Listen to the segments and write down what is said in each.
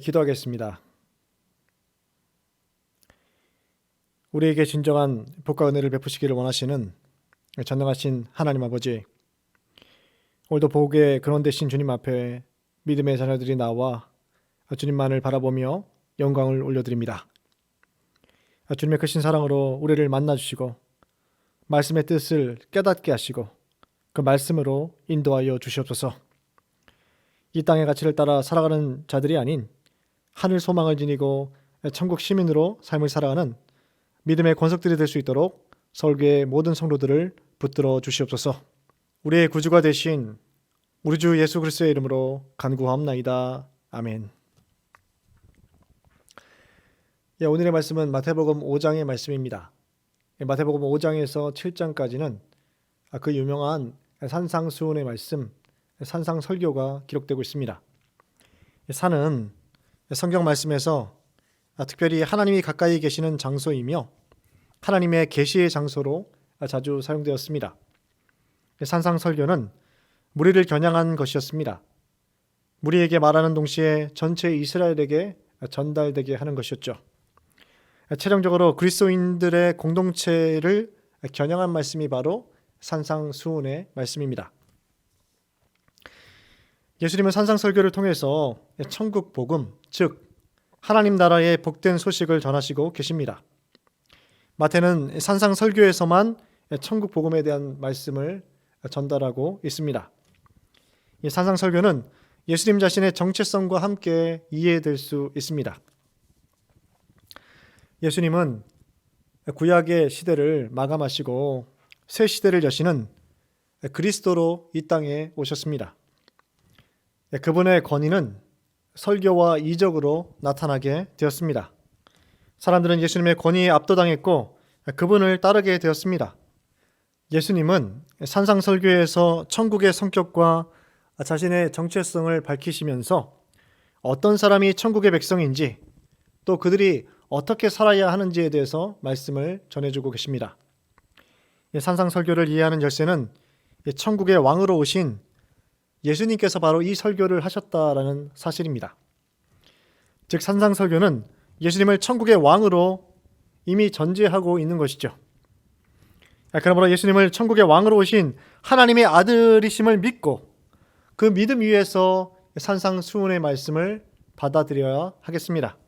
기도하겠습니다. 우리에게 진정한 복과 은혜를 베푸시기를 원하시는 전능하신 하나님 아버지, 오늘도 복의 근원 되신 주님 앞에 믿음의 자녀들이 나와 주님만을 바라보며 영광을 올려드립니다. 주님의 크신 사랑으로 우리를 만나주시고 말씀의 뜻을 깨닫게 하시고 그 말씀으로 인도하여 주시옵소서. 이 땅의 가치를 따라 살아가는 자들이 아닌 하늘 소망을 지니고 천국 시민으로 삶을 살아가는 믿음의 권속들이 될 수 있도록 설교의 모든 성도들을 붙들어 주시옵소서. 우리의 구주가 되신 우리 주 예수 그리스도의 이름으로 간구하옵나이다. 아멘. 오늘의 말씀은 마태복음 5장의 말씀입니다. 마태복음 5장에서 7장까지는 그 유명한 산상수훈의 말씀, 산상설교가 기록되고 있습니다. 산은 성경 말씀에서 특별히 하나님이 가까이 계시는 장소이며 하나님의 계시의 장소로 자주 사용되었습니다. 산상설교는 무리를 겨냥한 것이었습니다. 무리에게 말하는 동시에 전체 이스라엘에게 전달되게 하는 것이었죠. 최종적으로 그리스도인들의 공동체를 겨냥한 말씀이 바로 산상수훈의 말씀입니다. 예수님은 산상설교를 통해서 천국 복음, 즉 하나님 나라의 복된 소식을 전하시고 계십니다. 마태는 산상설교에서만 천국 복음에 대한 말씀을 전달하고 있습니다. 이 산상설교는 예수님 자신의 정체성과 함께 이해될 수 있습니다. 예수님은 구약의 시대를 마감하시고 새 시대를 여시는 그리스도로 이 땅에 오셨습니다. 그분의 권위는 설교와 이적으로 나타나게 되었습니다. 사람들은 예수님의 권위에 압도당했고 그분을 따르게 되었습니다. 예수님은 산상설교에서 천국의 성격과 자신의 정체성을 밝히시면서 어떤 사람이 천국의 백성인지 또 그들이 어떻게 살아야 하는지에 대해서 말씀을 전해주고 계십니다. 산상설교를 이해하는 열쇠는 천국의 왕으로 오신 예수님께서 바로 이 설교를 하셨다라는 사실입니다. 즉 산상설교는 예수님을 천국의 왕으로 이미 전제하고 있는 것이죠. 그러므로 예수님을 천국의 왕으로 오신 하나님의 아들이심을 믿고 그 믿음 위에서 산상수훈의 말씀을 받아들여야 하겠습니다.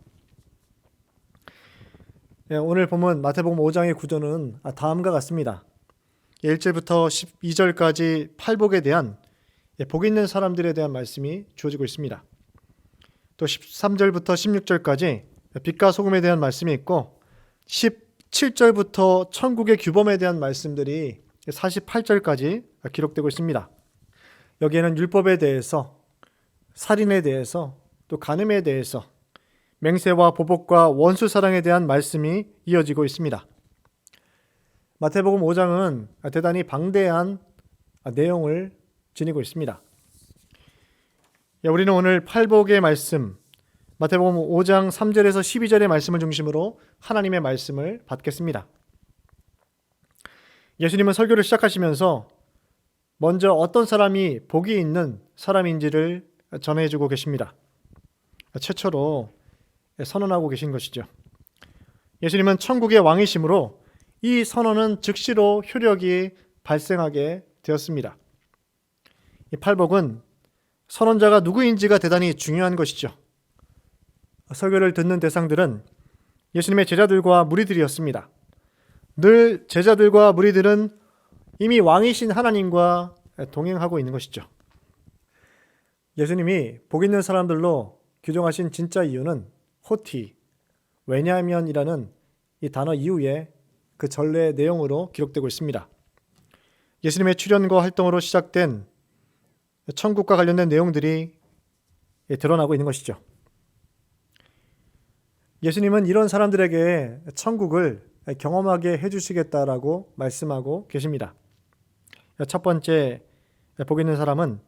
오늘 본문 마태복음 5장의 구조는 다음과 같습니다. 1절부터 12절까지 팔복에 대한 복 있는 사람들에 대한 말씀이 주어지고 있습니다. 또 13절부터 16절까지 빛과 소금에 대한 말씀이 있고 17절부터 천국의 규범에 대한 말씀들이 48절까지 기록되고 있습니다. 여기에는 율법에 대해서, 살인에 대해서, 또 간음에 대해서, 맹세와 보복과 원수 사랑에 대한 말씀이 이어지고 있습니다. 마태복음 5장은 대단히 방대한 내용을 지니고 있습니다. 우리는 오늘 팔복의 말씀, 마태복음 5장 3절에서 12절의 말씀을 중심으로 하나님의 말씀을 받겠습니다. 예수님은 설교를 시작하시면서 먼저 어떤 사람이 복이 있는 사람인지를 전해주고 계십니다. 최초로 선언하고 계신 것이죠. 예수님은 천국의 왕이시므로 이 선언은 즉시로 효력이 발생하게 되었습니다. 이 팔복은 선언자가 누구인지가 대단히 중요한 것이죠. 설교를 듣는 대상들은 예수님의 제자들과 무리들이었습니다. 늘 제자들과 무리들은 이미 왕이신 하나님과 동행하고 있는 것이죠. 예수님이 복 있는 사람들로 규정하신 진짜 이유는 호티, 왜냐하면이라는 이 단어 이후에 그 전례의 내용으로 기록되고 있습니다. 예수님의 출현과 활동으로 시작된 천국과 관련된 내용들이 드러나고 있는 것이죠. 예수님은 이런 사람들에게 천국을 경험하게 해주시겠다라고 말씀하고 계십니다. 첫 번째 복 있는 사람은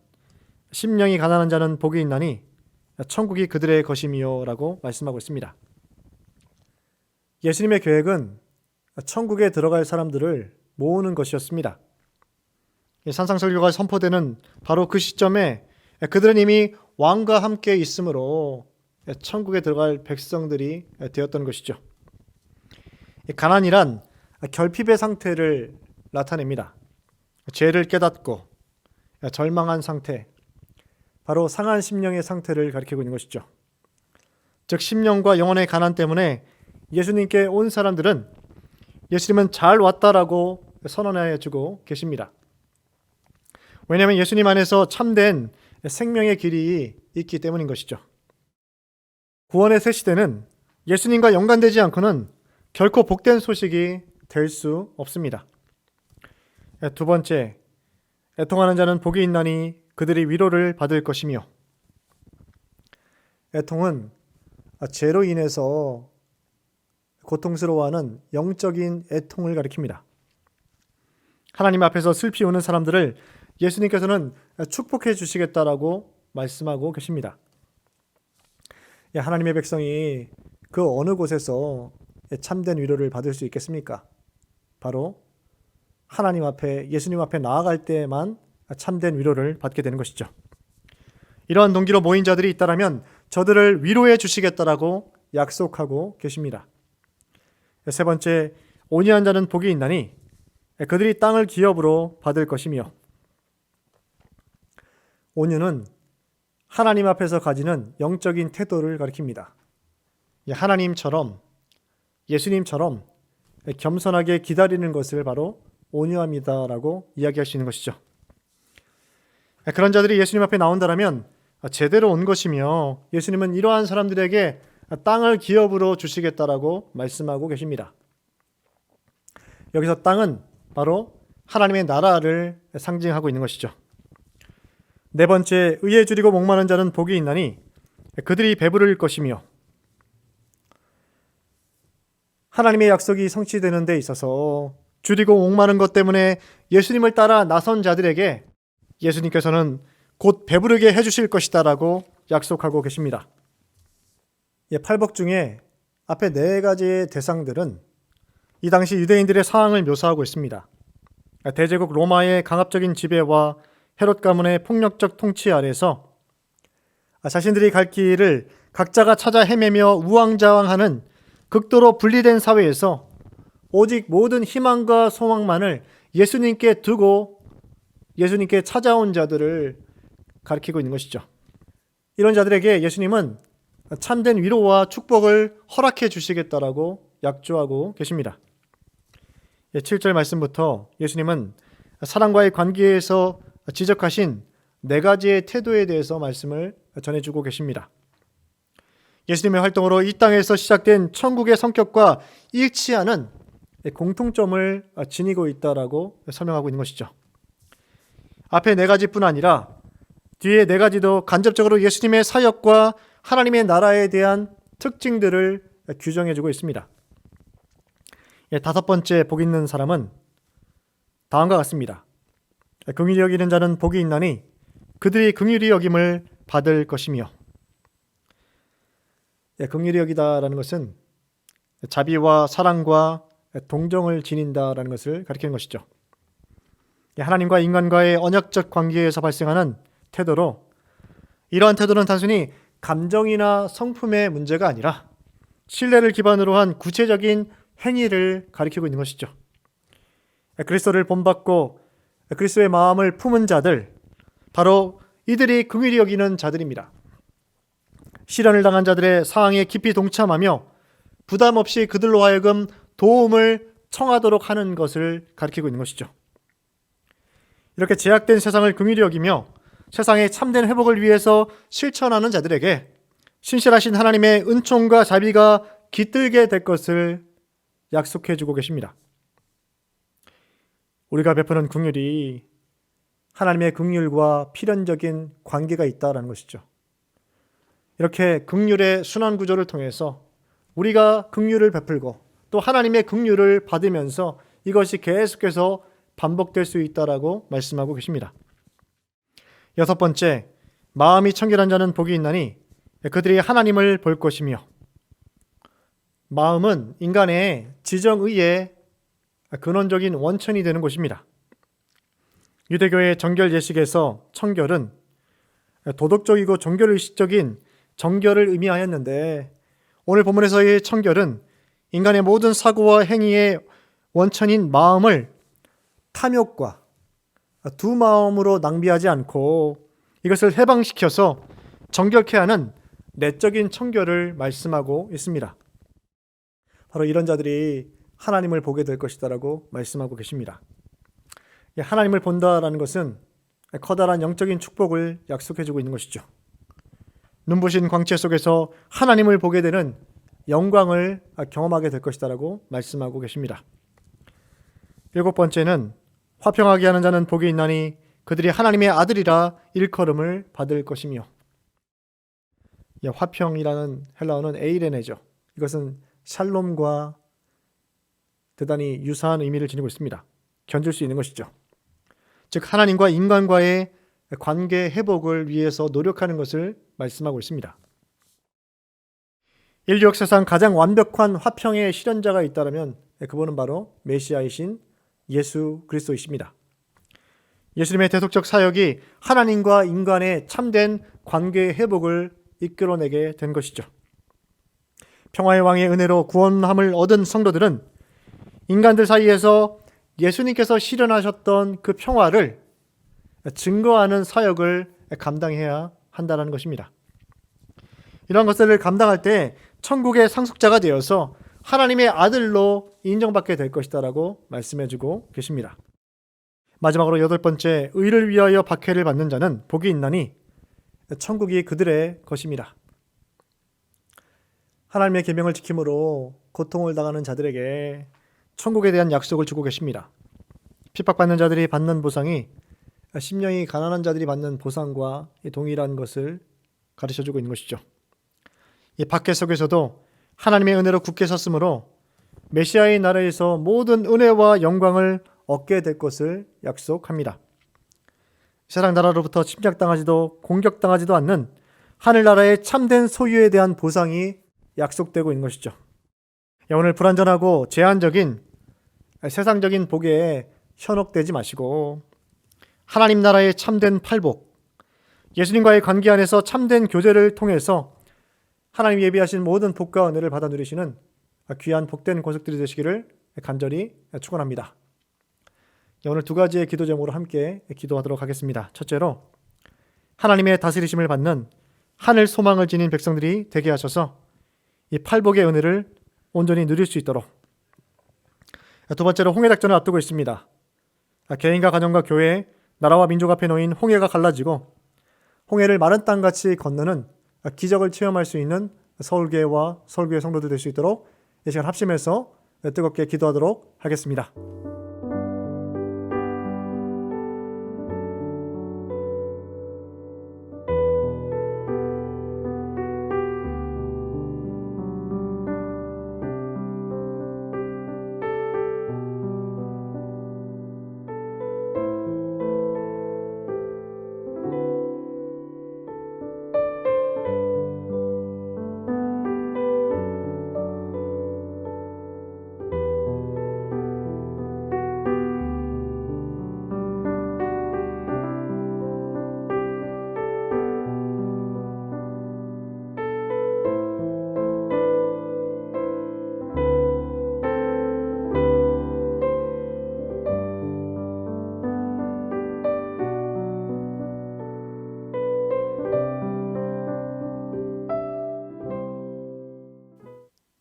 심령이 가난한 자는 복이 있나니 천국이 그들의 것이미요 라고 말씀하고 있습니다. 예수님의 계획은 천국에 들어갈 사람들을 모으는 것이었습니다. 산상설교가 선포되는 바로 그 시점에 그들은 이미 왕과 함께 있으므로 천국에 들어갈 백성들이 되었던 것이죠. 가난이란 결핍의 상태를 나타냅니다. 죄를 깨닫고 절망한 상태, 바로 상한 심령의 상태를 가리키고 있는 것이죠. 즉 심령과 영혼의 가난 때문에 예수님께 온 사람들은 예수님은 잘 왔다라고 선언해 주고 계십니다. 왜냐하면 예수님 안에서 참된 생명의 길이 있기 때문인 것이죠. 구원의 새 시대는 예수님과 연관되지 않고는 결코 복된 소식이 될 수 없습니다. 두 번째, 애통하는 자는 복이 있나니 그들이 위로를 받을 것이며, 애통은 죄로 인해서 고통스러워하는 영적인 애통을 가리킵니다. 하나님 앞에서 슬피 우는 사람들을 예수님께서는 축복해 주시겠다라고 말씀하고 계십니다. 하나님의 백성이 그 어느 곳에서 참된 위로를 받을 수 있겠습니까? 바로 하나님 앞에, 예수님 앞에 나아갈 때만 참된 위로를 받게 되는 것이죠. 이러한 동기로 모인 자들이 있다면 저들을 위로해 주시겠다라고 약속하고 계십니다. 세 번째, 온유한 자는 복이 있나니 그들이 땅을 기업으로 받을 것이며, 온유는 하나님 앞에서 가지는 영적인 태도를 가리킵니다. 하나님처럼, 예수님처럼 겸손하게 기다리는 것을 바로 온유함이다라고 이야기할 수 있는 것이죠. 그런 자들이 예수님 앞에 나온다면 제대로 온 것이며, 예수님은 이러한 사람들에게 땅을 기업으로 주시겠다라고 말씀하고 계십니다. 여기서 땅은 바로 하나님의 나라를 상징하고 있는 것이죠. 네 번째, 의에 줄이고 목마른 자는 복이 있나니 그들이 배부를 것이며, 하나님의 약속이 성취되는 데 있어서 줄이고 목마른 것 때문에 예수님을 따라 나선 자들에게 예수님께서는 곧 배부르게 해주실 것이다라고 약속하고 계십니다. 팔복 중에 앞에 네 가지의 대상들은 이 당시 유대인들의 상황을 묘사하고 있습니다. 대제국 로마의 강압적인 지배와 헤롯 가문의 폭력적 통치 아래서 자신들이 갈 길을 각자가 찾아 헤매며 우왕좌왕하는 극도로 분리된 사회에서 오직 모든 희망과 소망만을 예수님께 두고 예수님께 찾아온 자들을 가리키고 있는 것이죠. 이런 자들에게 예수님은 참된 위로와 축복을 허락해 주시겠다라고 약조하고 계십니다. 7절 말씀부터 예수님은 사람과의 관계에서 지적하신 네 가지의 태도에 대해서 말씀을 전해주고 계십니다. 예수님의 활동으로 이 땅에서 시작된 천국의 성격과 일치하는 공통점을 지니고 있다라고 설명하고 있는 것이죠. 앞에 네 가지뿐 아니라 뒤에 네 가지도 간접적으로 예수님의 사역과 하나님의 나라에 대한 특징들을 규정해주고 있습니다. 다섯 번째 복 있는 사람은 다음과 같습니다. 긍휼히 여기는 자는 복이 있나니 그들이 긍휼히 여김을 받을 것이며, 긍휼히 여기다라는 것은 자비와 사랑과 동정을 지닌다라는 것을 가리키는 것이죠. 하나님과 인간과의 언약적 관계에서 발생하는 태도로, 이러한 태도는 단순히 감정이나 성품의 문제가 아니라 신뢰를 기반으로 한 구체적인 행위를 가리키고 있는 것이죠. 그리스도를 본받고 그리스도의 마음을 품은 자들, 바로 이들이 긍휼히 여기는 자들입니다. 시련을 당한 자들의 상황에 깊이 동참하며 부담 없이 그들로 하여금 도움을 청하도록 하는 것을 가리키고 있는 것이죠. 이렇게 제약된 세상을 긍휼히 여기며 세상의 참된 회복을 위해서 실천하는 자들에게 신실하신 하나님의 은총과 자비가 깃들게 될 것을 약속해 주고 계십니다. 우리가 베푸는 긍휼이 하나님의 긍휼과 필연적인 관계가 있다는 것이죠. 이렇게 긍휼의 순환 구조를 통해서 우리가 긍휼을 베풀고 또 하나님의 긍휼을 받으면서 이것이 계속해서 반복될 수 있다라고 말씀하고 계십니다. 여섯 번째, 마음이 청결한 자는 복이 있나니 그들이 하나님을 볼 것이며, 마음은 인간의 지정의의 근원적인 원천이 되는 곳입니다. 유대교의 정결 예식에서 청결은 도덕적이고 종교의식적인 정결을 의미하였는데 오늘 본문에서의 청결은 인간의 모든 사고와 행위의 원천인 마음을 탐욕과 두 마음으로 낭비하지 않고 이것을 해방시켜서 정결케 하는 내적인 청결을 말씀하고 있습니다. 바로 이런 자들이 하나님을 보게 될 것이다라고 말씀하고 계십니다. 하나님을 본다라는 것은 커다란 영적인 축복을 약속해주고 있는 것이죠. 눈부신 광채 속에서 하나님을 보게 되는 영광을 경험하게 될 것이다라고 말씀하고 계십니다. 7번째는 화평하게 하는 자는 복이 있나니 그들이 하나님의 아들이라 일컬음을 받을 것이며, 화평이라는 헬라어는 에이레네죠. 이것은 샬롬과 대단히 유사한 의미를 지니고 있습니다. 견줄 수 있는 것이죠. 즉 하나님과 인간과의 관계 회복을 위해서 노력하는 것을 말씀하고 있습니다. 인류 역사상 가장 완벽한 화평의 실현자가 있다면 그분은 바로 메시아이신 예수 그리스도이십니다. 예수님의 대속적 사역이 하나님과 인간의 참된 관계 회복을 이끌어내게 된 것이죠. 평화의 왕의 은혜로 구원함을 얻은 성도들은 인간들 사이에서 예수님께서 실현하셨던 그 평화를 증거하는 사역을 감당해야 한다는 것입니다. 이러한 것들을 감당할 때 천국의 상속자가 되어서 하나님의 아들로 인정받게 될 것이다라고 말씀해주고 계십니다. 마지막으로 8번째, 의를 위하여 박해를 받는 자는 복이 있나니 천국이 그들의 것입니다. 하나님의 계명을 지킴으로 고통을 당하는 자들에게 천국에 대한 약속을 주고 계십니다. 핍박받는 자들이 받는 보상이 심령이 가난한 자들이 받는 보상과 동일한 것을 가르쳐주고 있는 것이죠. 이 박해 속에서도 하나님의 은혜로 굳게 섰으므로 메시아의 나라에서 모든 은혜와 영광을 얻게 될 것을 약속합니다. 세상 나라로부터 침략당하지도 공격당하지도 않는 하늘나라의 참된 소유에 대한 보상이 약속되고 있는 것이죠. 오늘 불완전하고 제한적인 세상적인 복에 현혹되지 마시고 하나님 나라의 참된 팔복, 예수님과의 관계 안에서 참된 교제를 통해서 하나님 예비하신 모든 복과 은혜를 받아 누리시는 귀한 복된 권속들이 되시기를 간절히 축원합니다. 오늘 2가지의 기도 제목으로 함께 기도하도록 하겠습니다. 첫째로, 하나님의 다스리심을 받는 하늘 소망을 지닌 백성들이 되게 하셔서 이 팔복의 은혜를 온전히 누릴 수 있도록. 2번째로, 홍해 작전을 앞두고 있습니다. 개인과 가정과 교회, 나라와 민족 앞에 놓인 홍해가 갈라지고 홍해를 마른 땅같이 건너는 기적을 체험할 수 있는 서울교회와 서울교회 성도들 될 수 있도록 이 시간 합심해서 뜨겁게 기도하도록 하겠습니다.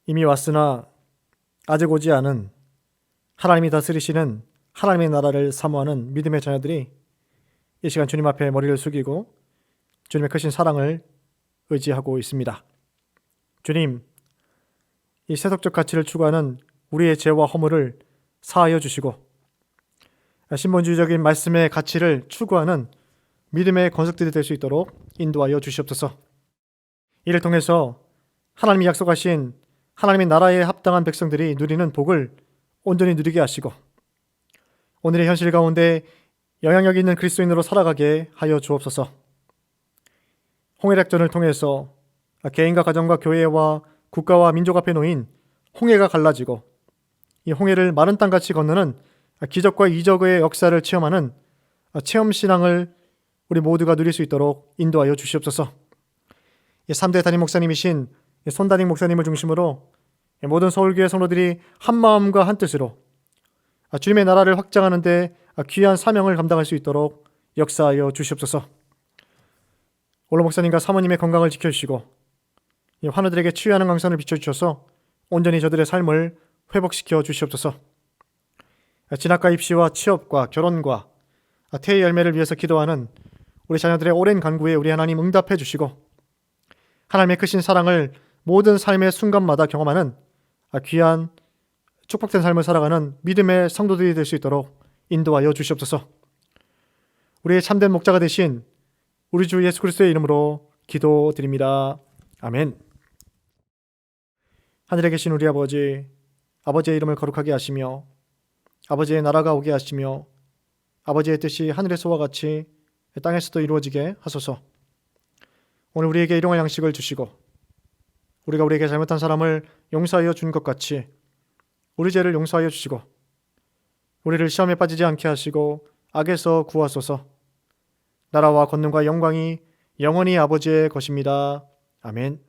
이미 왔으나 아직 오지 않은 하나님이 다스리시는 하나님의 나라를 사모하는 믿음의 자녀들이 이 시간 주님 앞에 머리를 숙이고 주님의 크신 사랑을 의지하고 있습니다. 주님, 이 세속적 가치를 추구하는 우리의 죄와 허물을 사하여 주시고 신본주의적인 말씀의 가치를 추구하는 믿음의 권속들이 될 수 있도록 인도하여 주시옵소서. 이를 통해서 하나님이 약속하신 하나님의 나라에 합당한 백성들이 누리는 복을 온전히 누리게 하시고 오늘의 현실 가운데 영향력 있는 그리스도인으로 살아가게 하여 주옵소서. 홍해작전을 통해서 개인과 가정과 교회와 국가와 민족 앞에 놓인 홍해가 갈라지고 이 홍해를 마른 땅같이 건너는 기적과 이적의 역사를 체험하는 체험신앙을 우리 모두가 누릴 수 있도록 인도하여 주시옵소서. 3대 담임 목사님이신 손담임 목사님을 중심으로 모든 서울교회 성도들이 한 마음과 한 뜻으로 주님의 나라를 확장하는 데 귀한 사명을 감당할 수 있도록 역사하여 주시옵소서. 올로 목사님과 사모님의 건강을 지켜주시고 환우들에게 치유하는 강선을 비춰주셔서 온전히 저들의 삶을 회복시켜 주시옵소서. 진학과 입시와 취업과 결혼과 태의 열매를 위해서 기도하는 우리 자녀들의 오랜 간구에 우리 하나님 응답해 주시고 하나님의 크신 사랑을 모든 삶의 순간마다 경험하는 귀한 축복된 삶을 살아가는 믿음의 성도들이 될 수 있도록 인도하여 주시옵소서. 우리의 참된 목자가 되신 우리 주 예수 그리스도의 이름으로 기도드립니다. 아멘. 하늘에 계신 우리 아버지, 아버지의 이름을 거룩하게 하시며 아버지의 나라가 오게 하시며 아버지의 뜻이 하늘에서와 같이 땅에서도 이루어지게 하소서. 오늘 우리에게 일용할 양식을 주시고 우리가 우리에게 잘못한 사람을 용서하여 준 것 같이 우리 죄를 용서하여 주시고 우리를 시험에 빠지지 않게 하시고 악에서 구하소서. 나라와 권능과 영광이 영원히 아버지의 것입니다. 아멘.